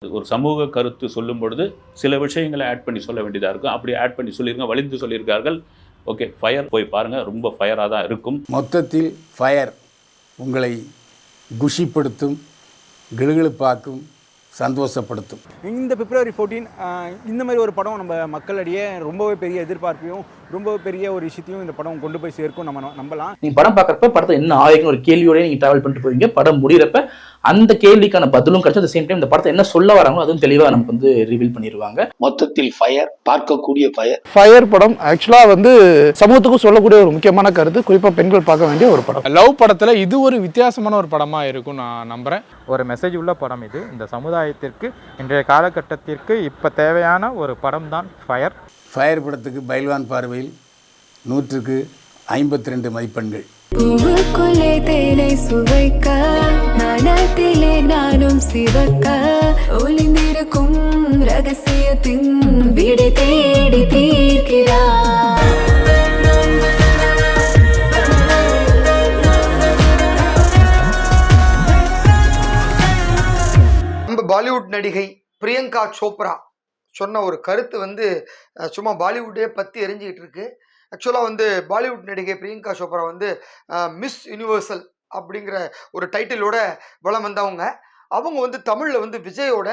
ஒரு சமூக கருத்து சொல்லும் பொழுது சில விஷயங்களை ஆட் பண்ணி சொல்ல வேண்டியதாக இருக்கும். அப்படி ஆட் பண்ணி சொல்லியிருங்க, வலிந்து சொல்லியிருக்கார்கள். ஓகே, ஃபயர் போய் பாருங்கள், ரொம்ப ஃபயராக தான் இருக்கும். மொத்தத்தில் ஃபயர் உங்களை குஷிப்படுத்தும், கிளுகிளுப்பாக்கும், சந்தோஷப்படுத்தும். இந்த பிப்ரவரி 14 இந்த மாதிரி ஒரு படம் நம்ம மக்களிடையே ரொம்பவே பெரிய எதிர்பார்ப்பையும் ரொம்ப பெரிய ஒரு விஷயத்தையும் இந்த படம் கொண்டு போய் சேர்க்கும் நம்ம நம்பலாம். நீங்க படம் பார்க்குறப்ப படத்தை என்ன ஆயிருக்குன்னு ஒரு கேள்வியோடய நீங்க டிராவல் பண்ணிட்டு போவீங்க. படம் முடிகிறப்ப அந்த கேள்விக்கான பதிலும் கிடைச்சு, அட் சேம் டைம் இந்த படத்தை என்ன சொல்ல வராங்களோ அதுவும் தெளிவாக நமக்கு வந்து ரிவீல் பண்ணிடுவாங்க. மொத்தத்தில் ஃபயர், பார்க்கக்கூடிய ஃபயர். ஃபயர் படம் ஆக்சுவலா வந்து சமூகத்துக்கும் சொல்லக்கூடிய ஒரு முக்கியமான கருத்து, குறிப்பா பெண்கள் பார்க்க வேண்டிய ஒரு படம். லவ் படத்துல இது ஒரு வித்தியாசமான ஒரு படமா இருக்கும் நான் நம்புறேன். ஒரு மெசேஜ் உள்ள படம் இது. இந்த சமுதாயத்திற்கு இன்றைய காலகட்டத்திற்கு இப்போ தேவையான ஒரு படம் தான் ஃபயர். ஃபயர் படத்துக்கு பைல்வான் பார்வையில் 100க்கு 52 மதிப்பெண்கள். பூவுக்குள்ளே தேனை சுவைக்க, மனத்திலே நானும் சிவக்க, ஒளிந்திருக்கும் ரகசியத்தின் விடை தேடி தீர்க்கிறார். நம்ம பாலிவுட் நடிகை பிரியங்கா சோப்ரா சொன்ன ஒரு கருத்து வந்து சும்மா பாலிவுட்டே பற்றி எரிஞ்சிக்கிட்டு இருக்கு. ஆக்சுவலாக வந்து பாலிவுட் நடிகை பிரியங்கா சோப்ரா வந்து மிஸ் யூனிவர்சல் அப்படிங்கிற ஒரு டைட்டிலோட வலம் வந்தவங்க. அவங்க வந்து தமிழில் வந்து விஜயோட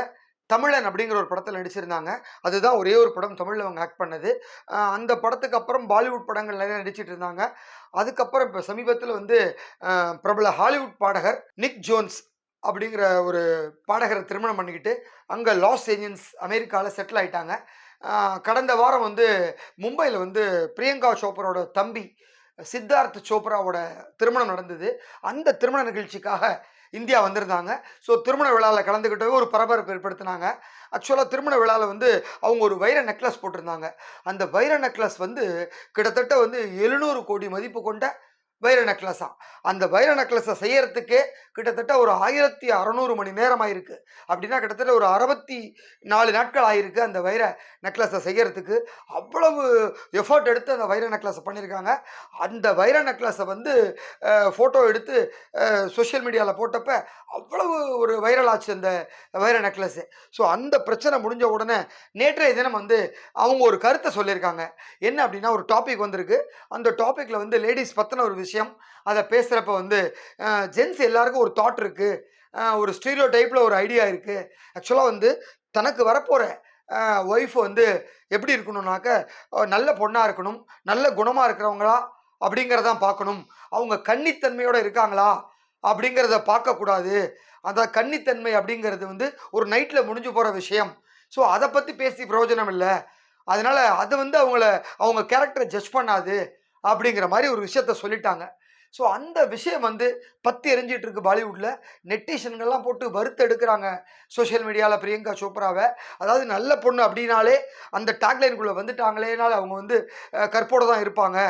தமிழன் அப்படிங்கிற ஒரு படத்தில் நடிச்சிருந்தாங்க. அதுதான் ஒரே ஒரு படம் தமிழில் அவங்க ஆக்ட் பண்ணது. அந்த படத்துக்கு அப்புறம் பாலிவுட் படங்கள் நிறைய நடிச்சிட்டு இருந்தாங்க. அதுக்கப்புறம் இப்போ சமீபத்தில் வந்து பிரபல ஹாலிவுட் பாடகர் நிக் ஜோன்ஸ் அப்படிங்கிற ஒரு பாடகரை திருமணம் பண்ணிக்கிட்டு அங்கே லாஸ் ஏஞ்சல்ஸ் அமெரிக்காவில் செட்டில் ஆகிட்டாங்க. கடந்த வாரம் வந்து மும்பையில் வந்து பிரியங்கா சோப்ராவோட தம்பி சித்தார்த் சோப்ராவோட திருமணம் நடந்தது. அந்த திருமண நிகழ்ச்சிக்காக இந்தியா வந்திருந்தாங்க. ஸோ திருமண விழாவில் கலந்துக்கிட்டவே ஒரு பரபரப்பு ஏற்படுத்தினாங்க. ஆக்சுவலாக திருமண விழாவில் வந்து அவங்க ஒரு வைர நெக்லஸ் போட்டிருந்தாங்க. அந்த வைர நெக்லஸ் வந்து கிட்டத்தட்ட வந்து 700 கோடி மதிப்பு கொண்ட வைர நெக்லஸா. அந்த வைர நெக்லஸை செய்யறதுக்கே கிட்டத்தட்ட ஒரு 1600 மணி நேரம் ஆயிருக்கு. அப்படின்னா கிட்டத்தட்ட ஒரு 64 நாட்கள் ஆயிருக்கு அந்த வைர நெக்லஸை செய்யறதுக்கு. அவ்வளவு எஃபர்ட் எடுத்து அந்த வைர நெக்லஸை பண்ணியிருக்காங்க. அந்த வைர நெக்லஸை வந்து ஃபோட்டோ எடுத்து சோஷியல் மீடியாவில் போட்டப்ப அவ்வளவு ஒரு வைரல் ஆச்சு அந்த வைர நெக்லஸு. ஸோ அந்த பிரச்சனை முடிஞ்ச உடனே நேற்றைய தினம் வந்து அவங்க ஒரு கருத்தை சொல்லியிருக்காங்க. என்ன அப்படின்னா, ஒரு டாபிக் வந்திருக்கு. அந்த டாப்பிக்கில் வந்து லேடிஸ் பற்றின ஒரு விஷயம். அதை பேசுகிறப்ப வந்து ஜென்ஸ் எல்லாருக்கும் ஒரு தாட் இருக்குது, ஒரு ஸ்டீரியோ டைப்பில் ஒரு ஐடியா இருக்குது. ஆக்சுவலாக வந்து தனக்கு வரப்போகிற ஒய்ஃப் வந்து எப்படி இருக்கணும்னாக்க நல்ல பொண்ணாக இருக்கணும், நல்ல குணமாக இருக்கிறவங்களா அப்படிங்கிறதான் பார்க்கணும். அவங்க கன்னித்தன்மையோடு இருக்காங்களா அப்படிங்கிறத பார்க்கக்கூடாது. அந்த கன்னித்தன்மை அப்படிங்கிறது வந்து ஒரு நைட்டில் முடிஞ்சு போகிற விஷயம். ஸோ அதை பற்றி பேசி பிரயோஜனம் இல்லை. அதனால் அது வந்து அவங்க கேரக்டரை ஜட்ஜ் பண்ணாது அப்படிங்கிற மாதிரி ஒரு விஷயத்த சொல்லிட்டாங்க. ஸோ அந்த விஷயம் வந்து பற்றி எரிஞ்சிட்டு இருக்கு பாலிவுட்டில். நெட்டிஷன்கள்லாம் போட்டு வறுத்து எடுக்கிறாங்க சோஷியல் மீடியாவில் பிரியங்கா சோப்ராவை. அதாவது நல்ல பொண்ணு அப்படின்னாலே அந்த டேக்லைனுக்குள்ளே வந்துட்டாங்களேனால அவங்க வந்து கற்போடு தான் இருப்பாங்க.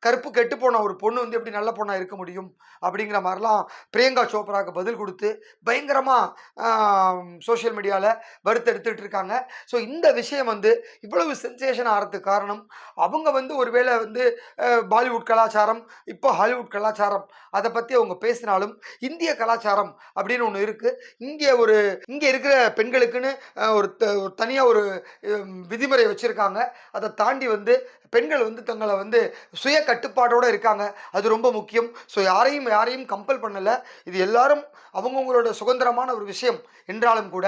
கற்பு கெட்டு போன ஒரு பொண்ணு வந்து எப்படி நல்ல பொண்ணாக இருக்க முடியும் அப்படிங்கிற மாதிரிலாம் பிரியங்கா சோப்ராவுக்கு பதில் கொடுத்து பயங்கரமாக சோஷியல் மீடியாவில் வறுத்து எடுத்துகிட்டு இருக்காங்க. ஸோ இந்த விஷயம் வந்து இவ்வளவு சென்சேஷன் ஆகிறதுக்கு காரணம், அவங்க வந்து ஒருவேளை வந்து பாலிவுட் கலாச்சாரம், இப்போ ஹாலிவுட் கலாச்சாரம் அதை பற்றி அவங்க பேசினாலும் இந்திய கலாச்சாரம் அப்படின்னு ஒன்று இருக்குது. இங்கே இருக்கிற பெண்களுக்குன்னு ஒரு தனியாக ஒரு விதிமுறை வச்சுருக்காங்க. அதை தாண்டி வந்து பெண்கள் வந்து தங்களை வந்து சுய கட்டுப்பாடோடு இருக்காங்க. அது ரொம்ப முக்கியம். ஸோ யாரையும் கம்பல் பண்ணலை. இது எல்லாரும் அவங்கவுங்களோட சுதந்திரமான ஒரு விஷயம் என்றாலும் கூட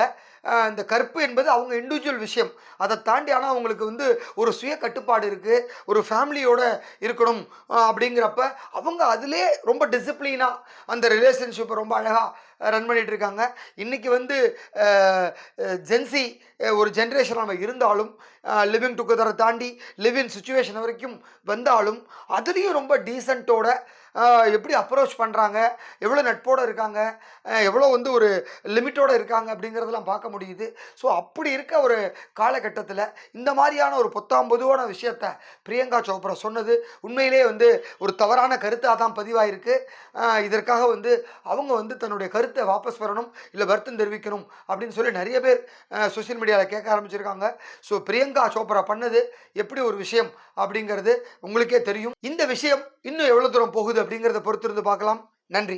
இந்த கற்பு என்பது அவங்க இண்டிவிஜுவல் விஷயம். அதை தாண்டி ஆனால் அவங்களுக்கு வந்து ஒரு சுய கட்டுப்பாடு இருக்குது, ஒரு ஃபேமிலியோடு இருக்கணும். அப்படிங்கிறப்ப அவங்க அதிலே ரொம்ப டிசிப்ளினாக அந்த ரிலேஷன்ஷிப்பை ரொம்ப அழகாக ரன் பண்ணிகிட்டு இருக்காங்க. இன்றைக்கி வந்து ஜென்சி ஒரு ஜென்ரேஷன் நம்ம இருந்தாலும், லிவிங் டுகெதரை தாண்டி லிவிங் சுச்சுவேஷன் வரைக்கும் வந்தாலும் அதுலேயும் ரொம்ப டீசென்ட்டோட எப்படி அப்ரோச் பண்ணுறாங்க, எவ்வளோ நட்போடு இருக்காங்க, எவ்வளோ வந்து ஒரு லிமிட்டோடு இருக்காங்க அப்படிங்கிறதெல்லாம் பார்க்க முடியுது. ஸோ அப்படி இருக்க ஒரு காலகட்டத்தில் இந்த மாதிரியான ஒரு பொத்தாம்பொதுவான விஷயத்த பிரியங்கா சோப்ரா சொன்னது உண்மையிலே வந்து ஒரு தவறான கருத்தாக தான் பதிவாயிருக்கு. இதற்காக வந்து அவங்க வந்து தன்னுடைய கருத்தை வாபஸ் பெறணும், இல்லை வருத்தம் தெரிவிக்கணும் அப்படின்னு சொல்லி நிறைய பேர் சோஷியல் மீடியாவில் கேட்க ஆரம்பிச்சிருக்காங்க. ஸோ பிரியங்கா சோப்ரா பண்ணது எப்படி ஒரு விஷயம் அப்படிங்கிறது உங்களுக்கே தெரியும். இந்த விஷயம் இன்னும் எவ்வளோ தூரம் போகுது அப்படிங்கிறத பொறுத்திருந்து பார்க்கலாம். நன்றி.